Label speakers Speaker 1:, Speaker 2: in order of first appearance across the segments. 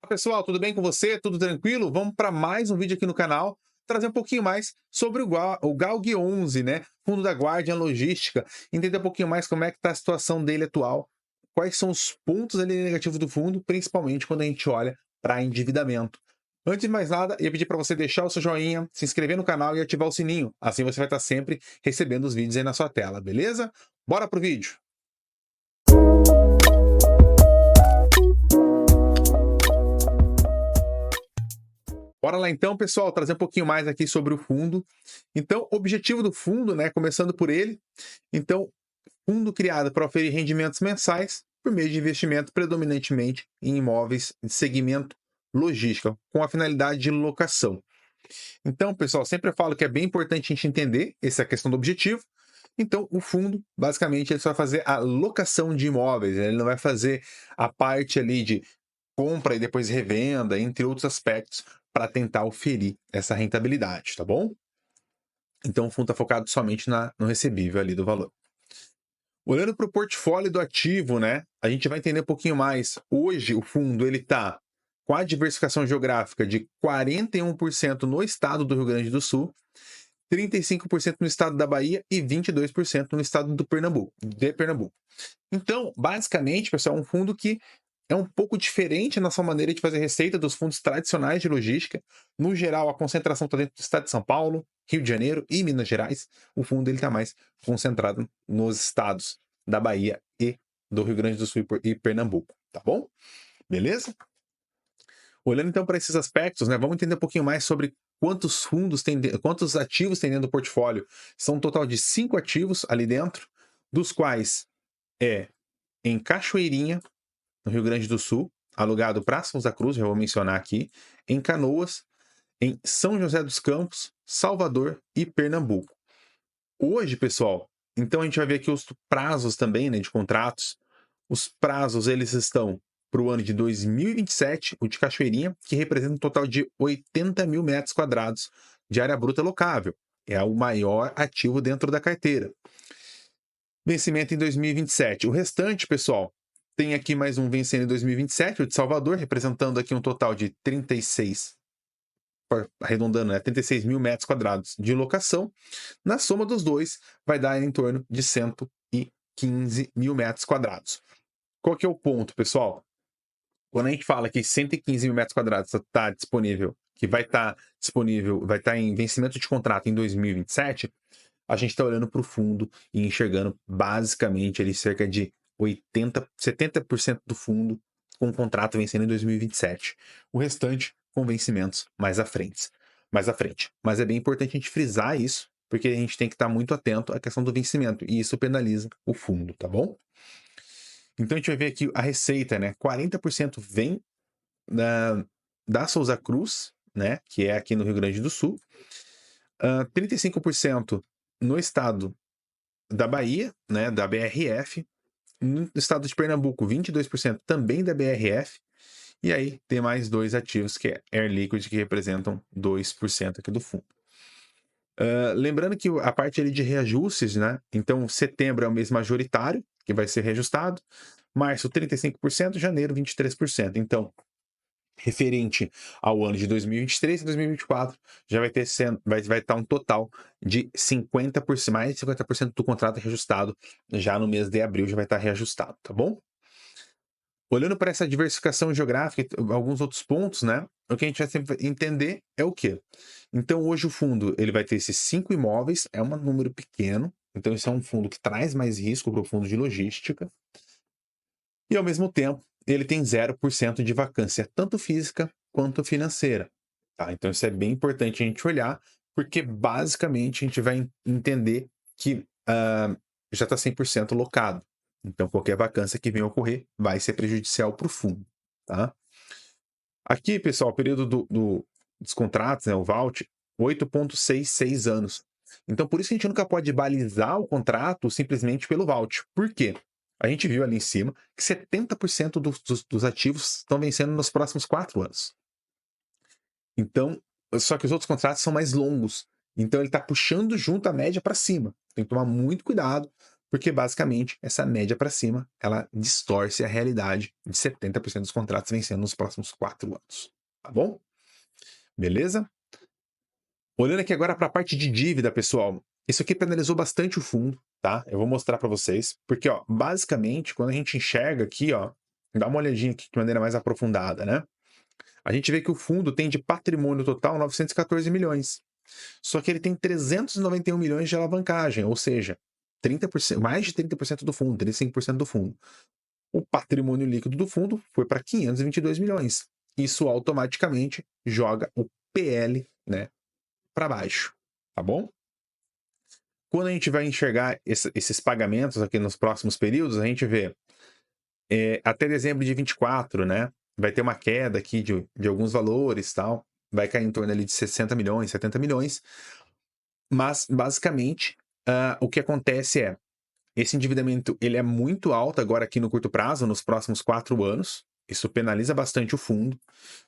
Speaker 1: Olá, pessoal, tudo bem com você? Tudo tranquilo? Vamos para mais um vídeo aqui no canal, trazer um pouquinho mais sobre o GALG 11, né? Fundo da Guardian Logística, entender um pouquinho mais como é que está a situação dele atual, quais são os pontos ali negativos do fundo, principalmente quando a gente olha para endividamento. Antes de mais nada, eu ia pedir para você deixar o seu joinha, se inscrever no canal e ativar o sininho. Assim você vai estar sempre recebendo os vídeos aí na sua tela, beleza? Bora pro vídeo! Bora lá então, pessoal, trazer um pouquinho mais aqui sobre o fundo. Então, o objetivo do fundo, né, começando por ele. Então, fundo criado para oferir rendimentos mensais por meio de investimento predominantemente em imóveis de segmento logística, com a finalidade de locação. Então, pessoal, sempre eu falo que é bem importante a gente entender essa questão do objetivo. Então, o fundo, basicamente, ele só vai fazer a locação de imóveis, né? Ele não vai fazer a parte ali de compra e depois revenda, entre outros aspectos, para tentar oferir essa rentabilidade, tá bom? Então, o fundo está focado somente no recebível ali do valor. Olhando para o portfólio do ativo, né? A gente vai entender um pouquinho mais. Hoje, o fundo ele está com a diversificação geográfica de 41% no estado do Rio Grande do Sul, 35% no estado da Bahia e 22% no estado de Pernambuco. Então, basicamente, pessoal, é um fundo que é um pouco diferente na sua maneira de fazer receita dos fundos tradicionais de logística. No geral, a concentração está dentro do estado de São Paulo, Rio de Janeiro e Minas Gerais. O fundo está mais concentrado nos estados da Bahia e do Rio Grande do Sul e Pernambuco, tá bom? Beleza? Olhando então para esses aspectos, né, vamos entender um pouquinho mais sobre quantos ativos tem dentro do portfólio. São um total de 5 ativos ali dentro, dos quais é em Cachoeirinha, no Rio Grande do Sul, alugado para Santa Cruz, já vou mencionar aqui, em Canoas, em São José dos Campos, Salvador e Pernambuco. Hoje, pessoal, então a gente vai ver aqui os prazos também, né, de contratos. Os prazos, eles estão para o ano de 2027, o de Cachoeirinha, que representa um total de 80 mil metros quadrados de área bruta locável. É o maior ativo dentro da carteira. Vencimento em 2027. O restante, pessoal, tem aqui mais um vencendo em 2027, o de Salvador, representando aqui um total de 36, arredondando, né, 36 mil metros quadrados de locação. Na soma dos dois, vai dar em torno de 115 mil metros quadrados. Qual que é o ponto, pessoal? Quando a gente fala que 115 mil metros quadrados está disponível, que vai estar disponível, vai estar em vencimento de contrato em 2027, a gente está olhando para o fundo e enxergando basicamente ali cerca de 70% do fundo com o contrato vencendo em 2027. O restante com vencimentos mais à frente. Mas é bem importante a gente frisar isso, porque a gente tem que estar muito atento à questão do vencimento, e isso penaliza o fundo, tá bom? Então a gente vai ver aqui a receita, né? 40% vem da Souza Cruz, né? Que é aqui no Rio Grande do Sul. 35% no estado da Bahia, né, da BRF, no estado de Pernambuco, 22% também da BRF, e aí tem mais dois ativos, que é Air Liquid, que representam 2% aqui do fundo. Lembrando que a parte ali de reajustes, né, então setembro é o mês majoritário, que vai ser reajustado, março 35%, janeiro 23%. Então, referente ao ano de 2023 e 2024, já vai estar um total de 50%, mais de 50% do contrato reajustado já no mês de abril, já vai estar reajustado, tá bom? Olhando para essa diversificação geográfica e alguns outros pontos, né? O que a gente vai sempre entender é o quê? Então, hoje o fundo ele vai ter esses 5 imóveis, é um número pequeno, então isso é um fundo que traz mais risco para o fundo de logística, e ao mesmo tempo ele tem 0% de vacância, tanto física quanto financeira. Tá? Então isso é bem importante a gente olhar, porque basicamente a gente vai entender que já está 100% locado. Então qualquer vacância que venha ocorrer vai ser prejudicial para o fundo. Tá? Aqui, pessoal, o período dos contratos, né, o VALT, 8,66 anos. Então por isso que a gente nunca pode balizar o contrato simplesmente pelo VALT. Por quê? A gente viu ali em cima que 70% dos ativos estão vencendo nos próximos 4 anos. Então, só que os outros contratos são mais longos. Então, ele está puxando junto a média para cima. Tem que tomar muito cuidado, Porque basicamente essa média para cima, ela distorce a realidade de 70% dos contratos vencendo nos próximos 4 anos, tá bom? Beleza? Olhando aqui agora para a parte de dívida, pessoal, isso aqui penalizou bastante o fundo, tá? Eu vou mostrar para vocês, porque, ó, basicamente, quando a gente enxerga aqui, ó, dá uma olhadinha aqui de maneira mais aprofundada, né? A gente vê que o fundo tem de patrimônio total 914 milhões. Só que ele tem 391 milhões de alavancagem, ou seja, 30%, mais de 30% do fundo, 35% do fundo. O patrimônio líquido do fundo foi para 522 milhões. Isso automaticamente joga o PL, né, para baixo, tá bom? Quando a gente vai enxergar esses pagamentos aqui nos próximos períodos, a gente vê até dezembro de 24, né? Vai ter uma queda aqui de alguns valores, tal. Vai cair em torno ali de 60 milhões, 70 milhões. Mas, basicamente, o que acontece é, esse endividamento ele é muito alto agora aqui no curto prazo, nos próximos 4 anos. Isso penaliza bastante o fundo.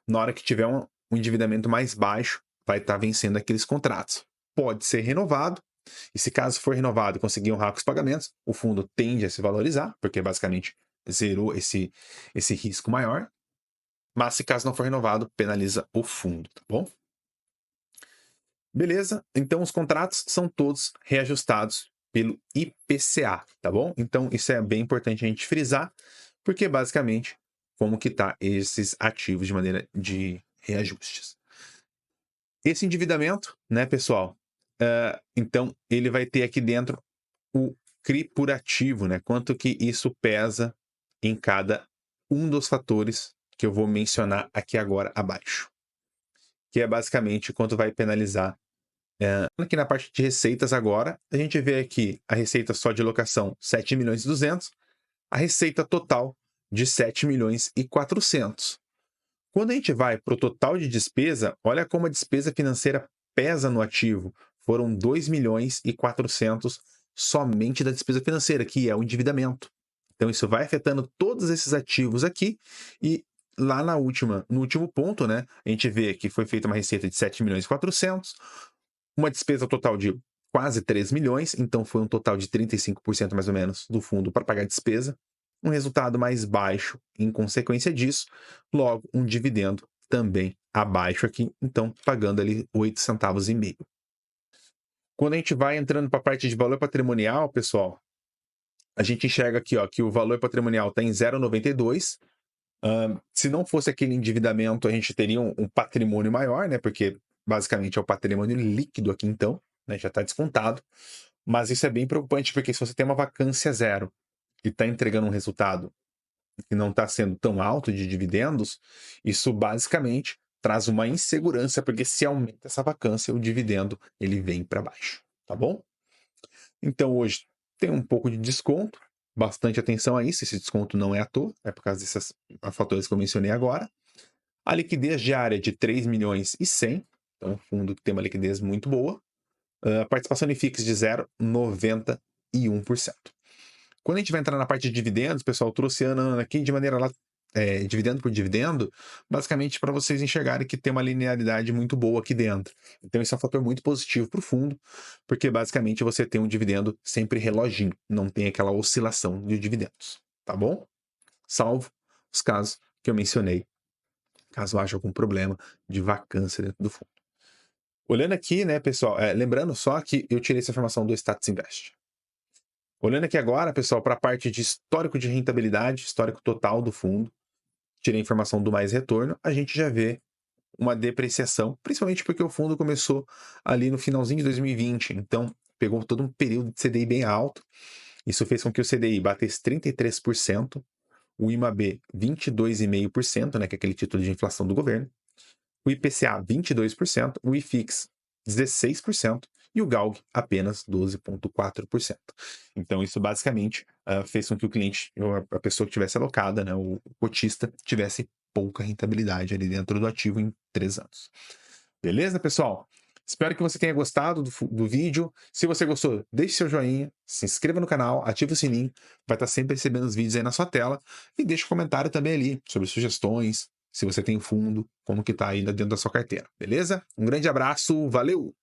Speaker 1: Na hora que tiver um endividamento mais baixo, vai estar vencendo aqueles contratos. Pode ser renovado, e se caso for renovado e conseguir honrar com os pagamentos, o fundo tende a se valorizar, porque basicamente zerou esse risco maior. Mas se caso não for renovado, penaliza o fundo, tá bom? Beleza? Então os contratos são todos reajustados pelo IPCA, tá bom? Então isso é bem importante a gente frisar, porque basicamente como que tá esses ativos de maneira de reajustes. Esse endividamento, né, pessoal? Então ele vai ter aqui dentro o CRI por ativo, né? Quanto que isso pesa em cada um dos fatores que eu vou mencionar aqui agora abaixo, que é basicamente quanto vai penalizar. Aqui na parte de receitas agora, a gente vê aqui a receita só de locação 7 milhões e 200, a receita total de 7 milhões e 400. Quando a gente vai para o total de despesa, olha como a despesa financeira pesa no ativo. Foram 2 milhões e 400 somente da despesa financeira, que é o endividamento. Então isso vai afetando todos esses ativos aqui e lá no último ponto, né, a gente vê que foi feita uma receita de 7 milhões e 400, uma despesa total de quase 3 milhões, então foi um total de 35% mais ou menos do fundo para pagar a despesa. Um resultado mais baixo em consequência disso, logo um dividendo também abaixo aqui, então pagando ali 8 centavos e meio. Quando a gente vai entrando para a parte de valor patrimonial, pessoal, a gente enxerga aqui, ó, que o valor patrimonial está em 0,92. Se não fosse aquele endividamento, a gente teria um patrimônio maior, né? Porque basicamente é o patrimônio líquido aqui, então, né? Já está descontado. Mas isso é bem preocupante, porque se você tem uma vacância zero e está entregando um resultado que não está sendo tão alto de dividendos, isso basicamente traz uma insegurança, porque se aumenta essa vacância, o dividendo ele vem para baixo, tá bom? Então hoje tem um pouco de desconto, bastante atenção a isso, esse desconto não é à toa, é por causa desses fatores que eu mencionei agora. A liquidez diária de 3 milhões e 100, então um fundo que tem uma liquidez muito boa. A participação em FIX de 0,91%. Quando a gente vai entrar na parte de dividendos, pessoal, trouxe Ana aqui de maneira dividendo por dividendo, basicamente para vocês enxergarem que tem uma linearidade muito boa aqui dentro. Então isso é um fator muito positivo para o fundo, porque basicamente você tem um dividendo sempre reloginho, não tem aquela oscilação de dividendos, tá bom? Salvo os casos que eu mencionei, caso haja algum problema de vacância dentro do fundo. Olhando aqui, né, pessoal, lembrando só que eu tirei essa informação do Status Invest. Olhando aqui agora, pessoal, para a parte de histórico de rentabilidade, histórico total do fundo, tirei a informação do mais retorno, a gente já vê uma depreciação, principalmente porque o fundo começou ali no finalzinho de 2020, então pegou todo um período de CDI bem alto. Isso fez com que o CDI batesse 33%, o IMAB 22,5%, né, que é aquele título de inflação do governo, o IPCA 22%, o IFIX 16% e o GALG apenas 12,4%. Então isso basicamente fez com que o cliente, a pessoa que tivesse alocada, né, o cotista, tivesse pouca rentabilidade ali dentro do ativo em 3 anos. Beleza, pessoal? Espero que você tenha gostado do vídeo. Se você gostou, deixe seu joinha, se inscreva no canal, ative o sininho, vai estar sempre recebendo os vídeos aí na sua tela e deixe um comentário também ali sobre sugestões, se você tem fundo, como que tá aí dentro da sua carteira, beleza? Um grande abraço, valeu!